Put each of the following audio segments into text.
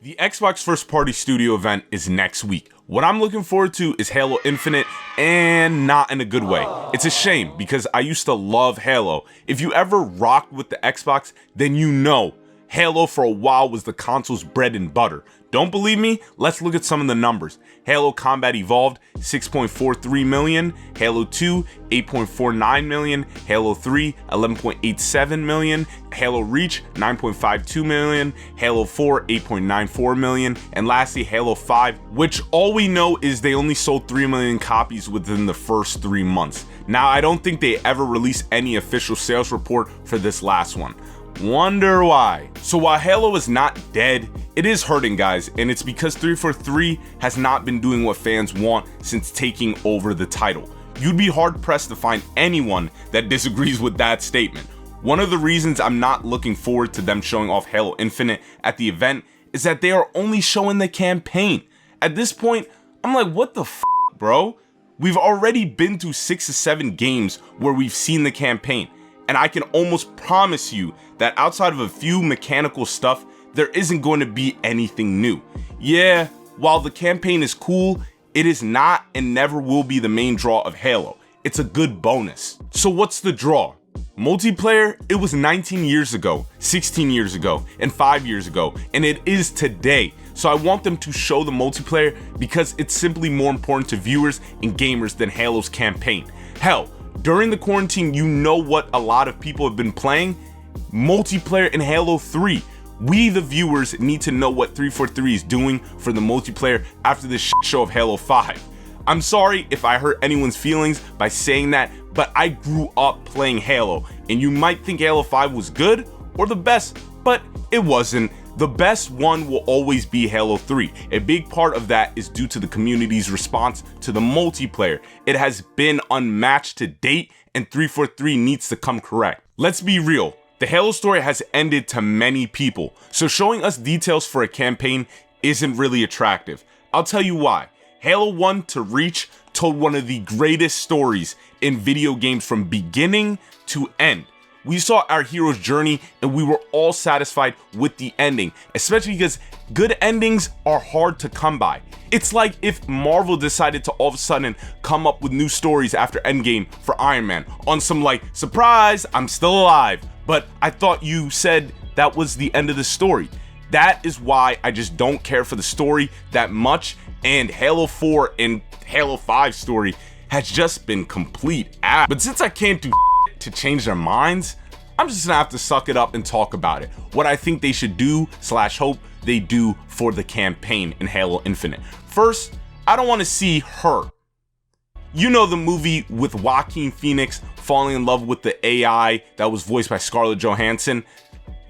The Xbox first party studio event is next week. What I'm looking forward to is Halo Infinite, and not in a good way. It's a shame because I used to love Halo. If you ever rocked with the Xbox, then you know Halo for a while was the console's bread and butter. Don't believe me? Let's look at some of the numbers. Halo Combat Evolved, 6.43 million. Halo 2, 8.49 million. Halo 3, 11.87 million. Halo Reach, 9.52 million. Halo 4, 8.94 million. And lastly, Halo 5, which all we know is they only sold 3 million copies within the first 3 months. Now, I don't think they ever released any official sales report for this last one. Wonder why. So while Halo is not dead, it is hurting, guys, and it's because 343 has not been doing what fans want since taking over the title. You'd be hard pressed to find anyone that disagrees with that statement. One of the reasons I'm not looking forward to them showing off Halo Infinite at the event is that they are only showing the campaign. At this point, I'm like, what the f, bro? We've already been through 6 to 7 games where we've seen the campaign. And I can almost promise you that outside of a few mechanical stuff, there isn't going to be anything new. Yeah, while the campaign is cool, it is not and never will be the main draw of Halo. It's a good bonus. So what's the draw? Multiplayer, it was 19 years ago, 16 years ago, and 5 years ago, and it is today. So I want them to show the multiplayer because it's simply more important to viewers and gamers than Halo's campaign. Hell, during the quarantine, you know what a lot of people have been playing? Multiplayer in Halo 3. We, the viewers, need to know what 343 is doing for the multiplayer after this shit show of Halo 5. I'm sorry if I hurt anyone's feelings by saying that, but I grew up playing Halo, and you might think Halo 5 was good or the best, but it wasn't. The best one will always be Halo 3. A big part of that is due to the community's response to the multiplayer. It has been unmatched to date, and 343 needs to come correct. Let's be real, the Halo story has ended to many people, so showing us details for a campaign isn't really attractive. I'll tell you why. Halo 1 to Reach told one of the greatest stories in video games from beginning to end. We saw our hero's journey and we were all satisfied with the ending, especially because good endings are hard to come by. It's like if Marvel decided to all of a sudden come up with new stories after Endgame for Iron Man on some like, surprise, I'm still alive, but I thought you said that was the end of the story. That is why I just don't care for the story that much, and Halo 4 and Halo 5 story has just been complete ass. But since I can't do to change their minds, I'm just gonna have to suck it up and talk about it. What I think they should do / hope they do for the campaign in Halo Infinite. First, I don't want to see her. You know the movie with Joaquin Phoenix falling in love with the AI that was voiced by Scarlett Johansson?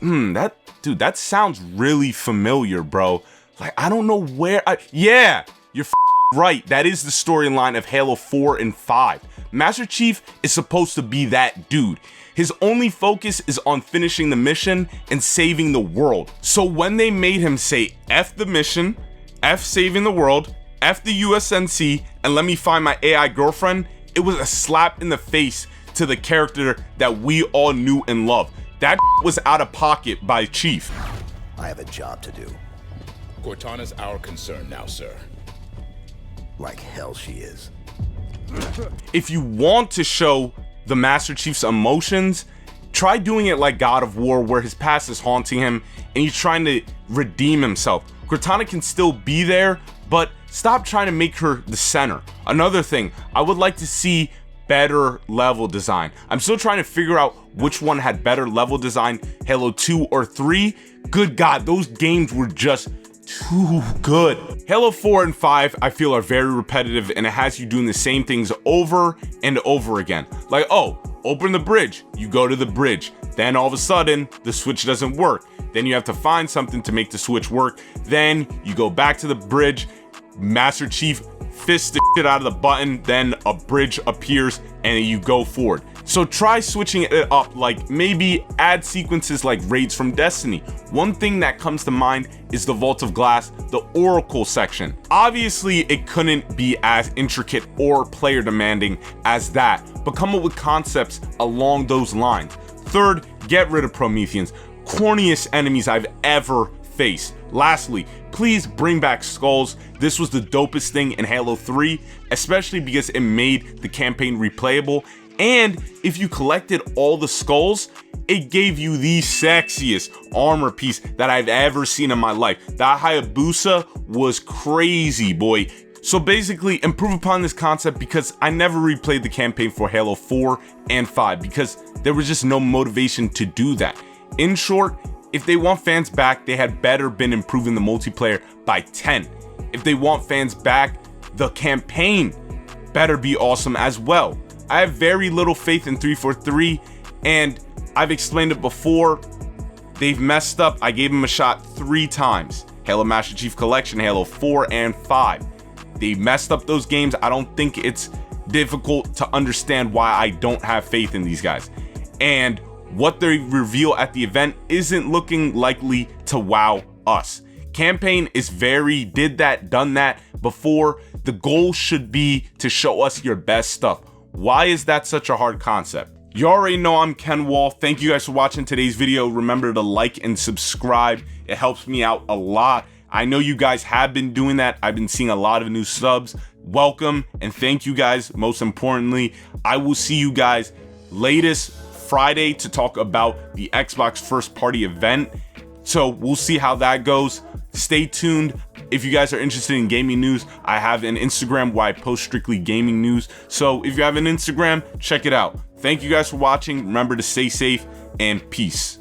That sounds really familiar, bro. Like, I don't know where yeah, you're right. That is the storyline of Halo 4 and 5. Master Chief is supposed to be that dude. His only focus is on finishing the mission and saving the world. So when they made him say F the mission, F saving the world, F the USNC, and let me find my AI girlfriend, it was a slap in the face to the character that we all knew and loved. That was out of pocket by Chief. I have a job to do. Cortana's our concern now, sir. Like hell she is. If you want to show the Master Chief's emotions, try doing it like God of War, where his past is haunting him and he's trying to redeem himself. Cortana can still be there, but stop trying to make her the center. Another thing, I would like to see better level design. I'm still trying to figure out which one had better level design, Halo 2 or 3. Good God, those games were just too good. Halo 4 and 5 I feel are very repetitive, and it has you doing the same things over and over again. Like, oh, open the bridge, you go to the bridge, then all of a sudden the switch doesn't work, then you have to find something to make the switch work, then you go back to the bridge, Master Chief fists the shit out of the button, then a bridge appears and you go forward. So try switching it up, like maybe add sequences like raids from Destiny. One thing that comes to mind is the Vault of Glass, the Oracle section. Obviously it couldn't be as intricate or player demanding as that, but come up with concepts along those lines. Third, get rid of Prometheans, corniest enemies I've ever face. Lastly, please bring back skulls. This was the dopest thing in Halo 3, especially because it made the campaign replayable. And if you collected all the skulls, it gave you the sexiest armor piece that I've ever seen in my life. That Hayabusa was crazy, boy. So basically, improve upon this concept, because I never replayed the campaign for Halo 4 and 5 because there was just no motivation to do that. In short, if they want fans back, they had better been improving the multiplayer by 10. If they want fans back, the campaign better be awesome as well. I have very little faith in 343, and I've explained it before. They've messed up. I gave them a shot 3 times. Halo Master Chief Collection, Halo 4 and 5. They messed up those games. I don't think it's difficult to understand why I don't have faith in these guys. And what they reveal at the event isn't looking likely to wow us. Campaign is very did that, done that before. The goal should be to show us your best stuff. Why is that such a hard concept? You already know I'm Ken Wall. Thank you guys for watching today's video. Remember to like and subscribe. It helps me out a lot. I know you guys have been doing that. I've been seeing a lot of new subs. Welcome and thank you guys. Most importantly, I will see you guys latest Friday to talk about the Xbox first party event. So we'll see how that goes. Stay tuned. If you guys are interested in gaming news, I have an Instagram where I post strictly gaming news. So if you have an Instagram, check it out. Thank you guys for watching. Remember to stay safe and peace.